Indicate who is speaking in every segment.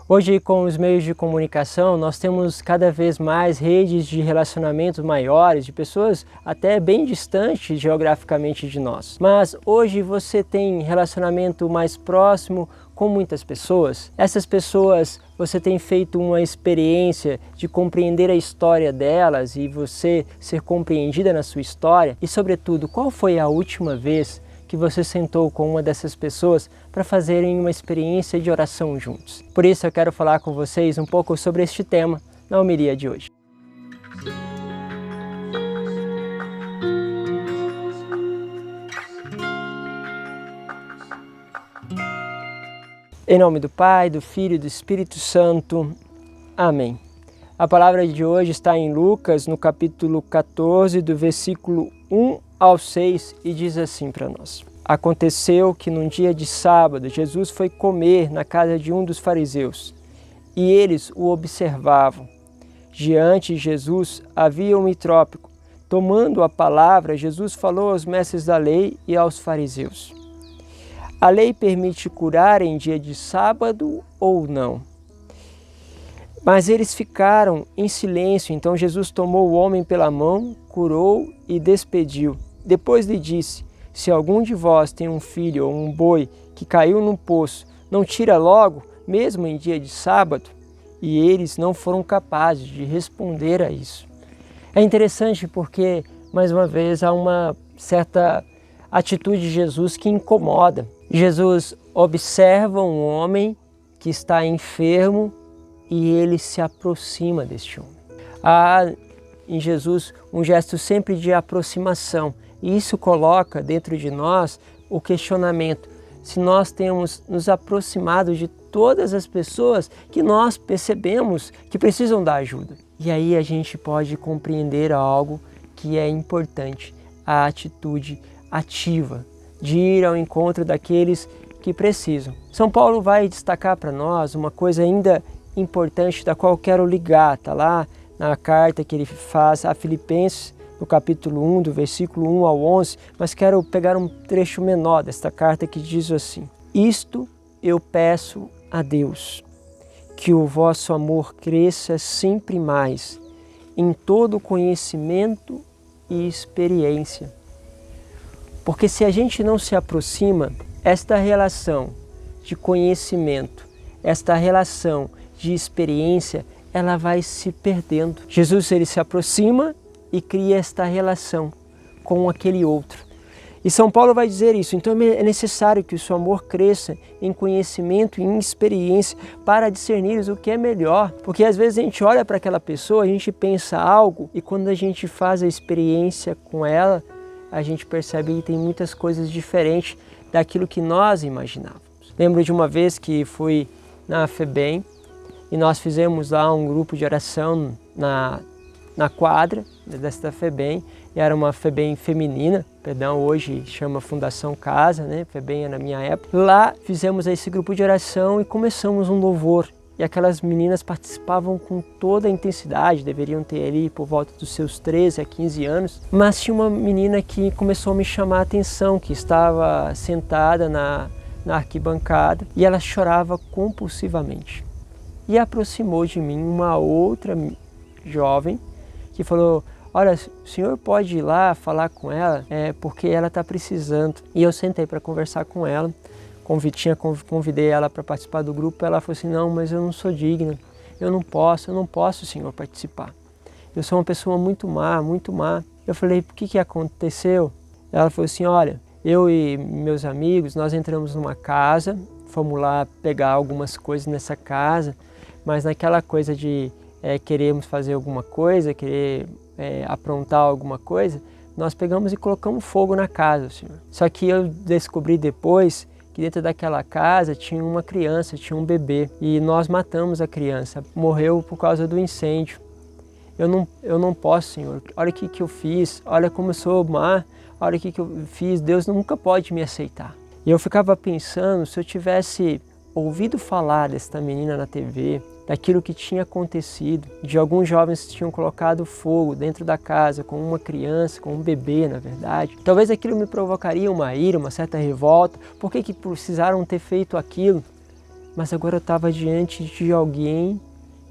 Speaker 1: Hoje, com os meios de comunicação, nós temos cada vez mais redes de relacionamentos maiores, de pessoas até bem distantes geograficamente de nós. Mas hoje você tem relacionamento mais próximo com muitas pessoas. Essas pessoas, você tem feito uma experiência de compreender a história delas e você ser compreendida na sua história? E, sobretudo, qual foi a última vez que você sentou com uma dessas pessoas para fazerem uma experiência de oração juntos? Por isso eu quero falar com vocês um pouco sobre este tema na homilia de hoje. Em nome do Pai, do Filho e do Espírito Santo. Amém. A palavra de hoje está em Lucas, no capítulo 14, do versículo 1 ao 6, e diz assim para nós: Aconteceu que num dia de sábado, Jesus foi comer na casa de um dos fariseus, e eles o observavam. Diante de Jesus havia um mitrópico. Tomando a palavra, Jesus falou aos mestres da lei e aos fariseus: A lei permite curar em dia de sábado ou não? Mas eles ficaram em silêncio. Então Jesus tomou o homem pela mão, curou e despediu. Depois lhe disse: Se algum de vós tem um filho ou um boi que caiu num poço, não tira logo, mesmo em dia de sábado? E eles não foram capazes de responder a isso. É interessante porque, mais uma vez, há uma certa atitude de Jesus que incomoda. Jesus observa um homem que está enfermo e ele se aproxima deste homem. Há em Jesus um gesto sempre de aproximação, e isso coloca dentro de nós o questionamento: se nós temos nos aproximado de todas as pessoas que nós percebemos que precisam da ajuda. E aí a gente pode compreender algo que é importante: a atitude ativa de ir ao encontro daqueles que precisam. São Paulo vai destacar para nós uma coisa ainda importante, da qual eu quero ligar, está lá na carta que ele faz a Filipenses, no capítulo 1, do versículo 1 ao 11, mas quero pegar um trecho menor desta carta que diz assim: Isto eu peço a Deus, que o vosso amor cresça sempre mais, em todo conhecimento e experiência. Porque se a gente não se aproxima, esta relação de conhecimento, esta relação de experiência, ela vai se perdendo. Jesus, ele se aproxima e cria esta relação com aquele outro. E São Paulo vai dizer isso: então é necessário que o seu amor cresça em conhecimento e em experiência para discernir o que é melhor. Porque às vezes a gente olha para aquela pessoa, a gente pensa algo, e quando a gente faz a experiência com ela, a gente percebe que tem muitas coisas diferentes daquilo que nós imaginávamos. Lembro de uma vez que fui na FEBEM, e nós fizemos lá um grupo de oração na quadra desta FEBEM. Era uma FEBEM feminina, hoje chama Fundação Casa, né? FEBEM é na minha época. Lá fizemos esse grupo de oração e começamos um louvor. E aquelas meninas participavam com toda a intensidade, deveriam ter ali por volta dos seus 13 a 15 anos. Mas tinha uma menina que começou a me chamar a atenção, que estava sentada na arquibancada, e ela chorava compulsivamente. E aproximou de mim uma outra jovem que falou: olha, o senhor pode ir lá falar com ela, porque ela está precisando. E eu sentei para conversar com ela, convidei ela para participar do grupo. Ela falou assim: não, mas eu não sou digna, eu não posso, senhor, participar. Eu sou uma pessoa muito má, muito má. Eu falei: por que aconteceu? Ela falou assim: olha, eu e meus amigos, nós entramos numa casa, fomos lá pegar algumas coisas nessa casa, mas naquela coisa de queremos fazer alguma coisa, querer aprontar alguma coisa, nós pegamos e colocamos fogo na casa, senhor. Só que eu descobri depois que dentro daquela casa tinha uma criança, tinha um bebê, e nós matamos a criança, morreu por causa do incêndio. Eu não posso, senhor, olha o que eu fiz, olha como eu sou má, olha o que eu fiz, Deus nunca pode me aceitar. E eu ficava pensando, se eu tivesse ouvido falar desta menina na TV, daquilo que tinha acontecido, de alguns jovens que tinham colocado fogo dentro da casa com uma criança, com um bebê, na verdade. Talvez aquilo me provocaria uma ira, uma certa revolta. Por que precisaram ter feito aquilo? mas agora eu estava diante de alguém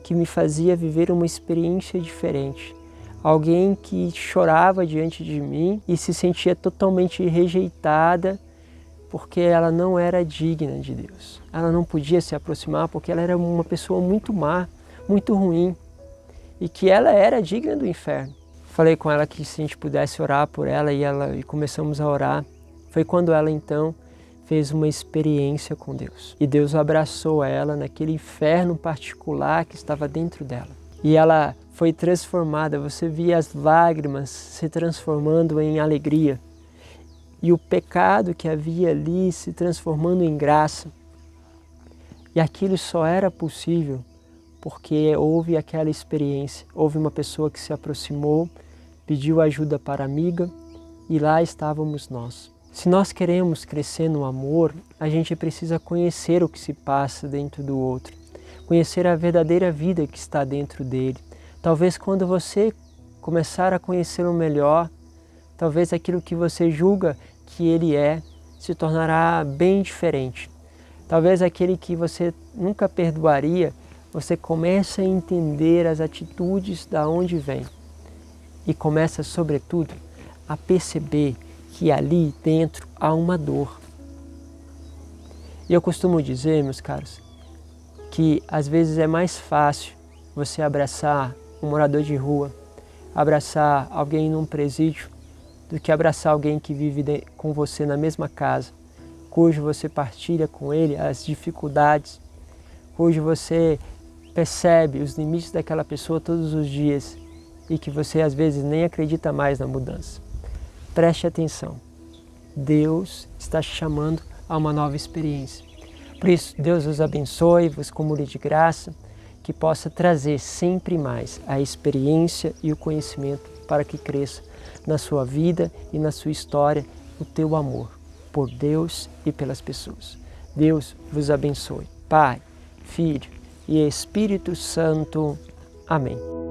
Speaker 1: que me fazia viver uma experiência diferente. Alguém que chorava diante de mim e se sentia totalmente rejeitada porque ela não era digna de Deus. Ela não podia se aproximar porque ela era uma pessoa muito má, muito ruim, e que ela era digna do inferno. Falei com ela que se a gente pudesse orar por ela e começamos a orar. Foi quando ela então fez uma experiência com Deus. E Deus abraçou ela naquele inferno particular que estava dentro dela. E ela foi transformada, você via as lágrimas se transformando em alegria. E o pecado que havia ali se transformando em graça. E aquilo só era possível porque houve aquela experiência. Houve uma pessoa que se aproximou, pediu ajuda para a amiga e lá estávamos nós. Se nós queremos crescer no amor, a gente precisa conhecer o que se passa dentro do outro, conhecer a verdadeira vida que está dentro dele. Talvez quando você começar a conhecê-lo melhor, talvez aquilo que você julga que ele é se tornará bem diferente. Talvez aquele que você nunca perdoaria, você começa a entender as atitudes da onde vem e começa, sobretudo, a perceber que ali dentro há uma dor. E eu costumo dizer, meus caros, que às vezes é mais fácil você abraçar um morador de rua, abraçar alguém num presídio, do que abraçar alguém que vive com você na mesma casa, cujo você partilha com ele as dificuldades, cujo você percebe os limites daquela pessoa todos os dias e que você às vezes nem acredita mais na mudança. Preste atenção, Deus está te chamando a uma nova experiência. Por isso, Deus os abençoe, vos acumule de graça, que possa trazer sempre mais a experiência e o conhecimento para que cresça na sua vida e na sua história o teu amor por Deus e pelas pessoas. Deus vos abençoe. Pai, Filho e Espírito Santo. Amém.